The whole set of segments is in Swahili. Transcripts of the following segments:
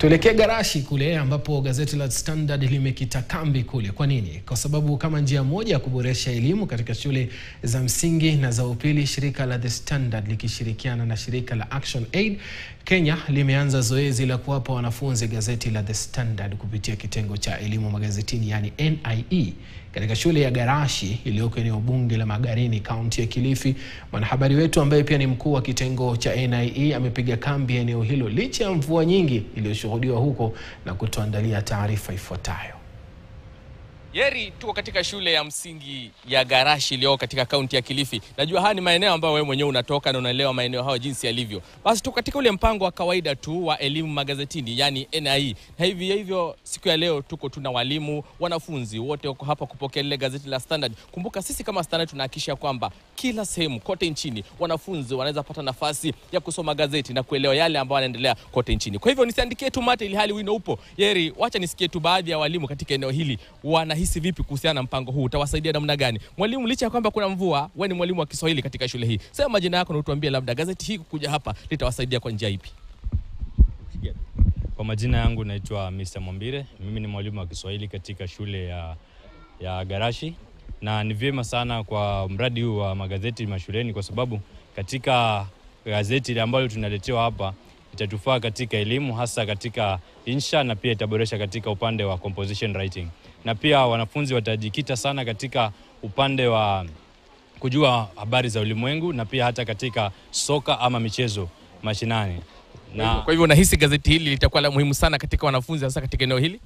Tuelekee Garashi kule ambapo gazeti la Standard limekita kambi kule. Kwa nini? Kwa sababu kama njia moja ya kuboresha elimu katika shule za msingi na za upili, shirika la The Standard likishirikiana na shirika la Action Aid Kenya limeanza zoezi la kuwapa wanafunzi gazeti la The Standard kupitia kitengo cha elimu magazetini yani NIE katika shule ya Garashi iliyoko eneo bunge la Magarini, kaunti ya Kilifi. Mwanahabari wetu ambaye pia ni mkuu wa kitengo cha NIE amepiga kambi eneo hilo licha ya mvua nyingi iliyoshuhudiwa huko na kutuandalia taarifa ifuatayo. Yeri, tuko katika shule ya msingi ya Garashi iliyoko katika kaunti ya Kilifi. Najua haya ni maeneo ambayo wewe mwenyewe unatoka na unaelewa maeneo hayo jinsi yalivyo. Basi tuko katika ule mpango wa kawaida tu wa elimu magazetini yani NIE. Na hivyo siku ya leo tuna walimu, wanafunzi wote wako hapa kupokea ile gazeti la Standard. Kumbuka sisi kama Standard tunahakikisha kwamba kila sehemu kote nchini wanafunzi wanaweza pata nafasi ya kusoma gazeti na kuelewa yale ambayo yanaendelea kote nchini. Kwa hivyo nisiandikie tu mate ili hali wino upo. Yeri, wacha nisikie tu baadhi ya walimu katika eneo hili wanahisi vipi kuhusiana na mpango huu, utawasaidia namna gani? Mwalimu, licha ya kwamba kuna mvua, wewe ni mwalimu wa Kiswahili katika shule hii. Sema majina yako na utuambie labda gazeti hii kuja hapa litawasaidia kwa njia ipi? Kwa majina yangu naitwa Mr. Mwambire. Mimi ni mwalimu wa Kiswahili katika shule ya Garashi, na ni vyema sana kwa mradi huu wa magazeti mashuleni kwa sababu katika gazeti ambalo tunaletewa hapa itatufaa katika elimu, hasa katika insha, na pia itaboresha katika upande wa composition writing. Na pia wanafunzi watajikita sana katika upande wa kujua habari za ulimwengu na pia hata katika soka ama michezo mashinani. Na kwa hivyo unahisi gazeti hili litakuwa la muhimu sana katika wanafunzi hasa katika eneo hili?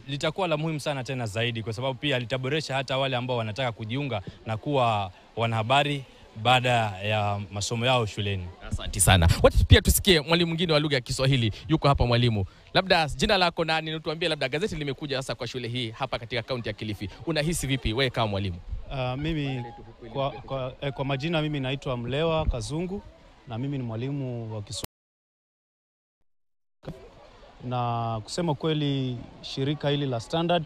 Litakuwa la muhimu sana tena zaidi kwa sababu pia litaboresha hata wale ambao wanataka kujiunga na kuwa wanahabari baada ya masomo yao shuleni. Asante sana. Wacha pia tusikie mwalimu mwingine wa lugha ya Kiswahili yuko hapa. Mwalimu, labda jina lako nani, na tuambie labda gazeti limekuja sasa kwa shule hii hapa katika kaunti ya Kilifi. Unahisi vipi wewe kama mwalimu? Mimi kwa majina mimi naitwa Mlewa Kazungu na mimi ni mwalimu wa Kiswahili. Na kusema kweli shirika hili la Standard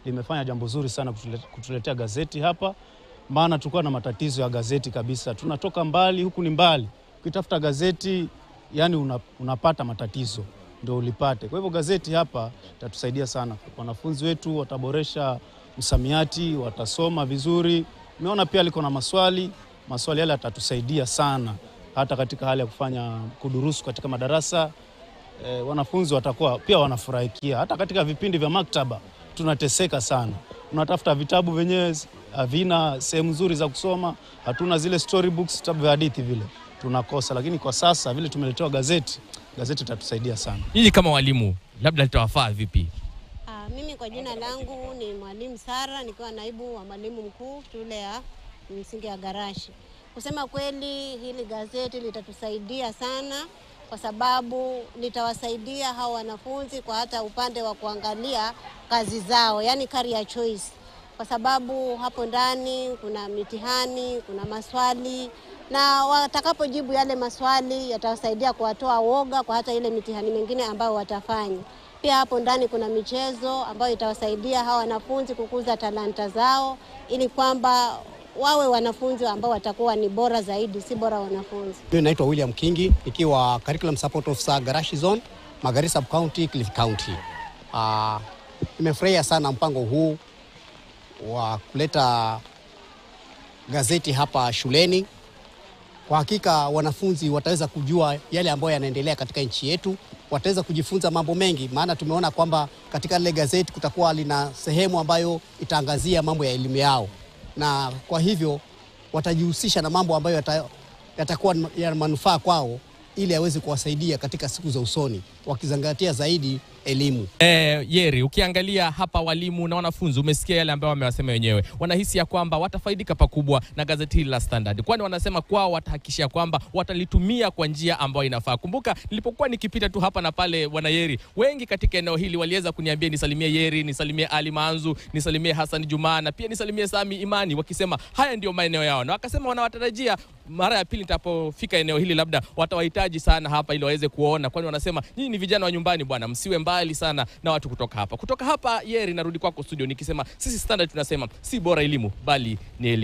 limefanya jambo zuri sana kutuletea gazeti hapa, maana tulikuwa na matatizo ya gazeti kabisa. Tunatoka mbali, huku ni mbali. Ukitafuta gazeti yani unapata matatizo ndio ulipate. Kwa hivyo gazeti hapa itatusaidia sana. Wanafunzi wetu wataboresha msamiati, watasoma vizuri. Nimeona pia liko na maswali yale yatatusaidia sana hata katika hali ya kufanya kudurusu katika madarasa. Wanafunzi watakuwa pia wanafurahikia. Hata katika vipindi vya maktaba tunateseka sana. Unatafuta vitabu venyewe havina sehemu nzuri za kusoma, hatuna zile storybooks, vitabu vya hadithi vile tunakosa, lakini kwa sasa vile tumeletewa gazeti itatusaidia sana. Hii kama walimu labda litawafaa vipi? Mimi kwa jina langu ni mwalimu Sara, nikiwa naibu wa mwalimu mkuu shule ya msingi ya Garashi. Kusema kweli hili gazeti litatusaidia sana kwa sababu litawasaidia hao wanafunzi kwa hata upande wa kuangalia kazi zao, yani career choice. Kwa sababu hapo ndani kuna mitihani, kuna maswali, na watakapojibu yale maswali yatawasaidia kuwatoa woga kwa hata ile mitihani mingine ambayo watafanya. Pia hapo ndani kuna michezo ambayo itawasaidia hawa wanafunzi kukuza talanta zao ili kwamba wawe wanafunzi ambao watakuwa ni bora zaidi, si bora wanafunzi. Mimi naitwa William Kingi, nikiwa Curriculum Support Officer Garashi Zone, Magari Sub County, Kilifi County. Nimefurahia sana mpango huu wa kuleta gazeti hapa shuleni. Kwa hakika wanafunzi wataweza kujua yale ambayo yanaendelea katika nchi yetu, wataweza kujifunza mambo mengi, maana tumeona kwamba katika ile gazeti kutakuwa lina sehemu ambayo itaangazia mambo ya elimu yao, na kwa hivyo watajihusisha na mambo ambayo yatakuwa ya manufaa kwao ili aweze kuwasaidia katika siku za usoni wakizingatia zaidi elimu. Yeri, ukiangalia hapa walimu na wanafunzi, umesikia yale ambayo wamewasema wenyewe. Wanahisi ya kwamba watafaidika pakubwa na gazeti hili la Standard. Kwani wanasema kwao watahakikisha kwamba watalitumia kwa njia ambayo inafaa. Kumbuka nilipokuwa nikipita tu hapa na pale, wana Yeri wengi katika eneo hili waliweza kuniambia nisalimie Yeri, nisalimie Ali Manzu, nisalimie Hassan Juma na pia nisalimie Sami Imani, wakisema haya ndio maeneo yao. Na wakasema wanawatarajia mara ya pili nitapofika eneo hili labda watawahitaji sana hapa ili waweze kuona, kwani wanasema nyinyi ni vijana wa nyumbani bwana, msiwe mbali sana na watu kutoka hapa. Kutoka hapa Yeri narudi kwako studio nikisema sisi Standard tunasema si bora elimu bali ni elimu.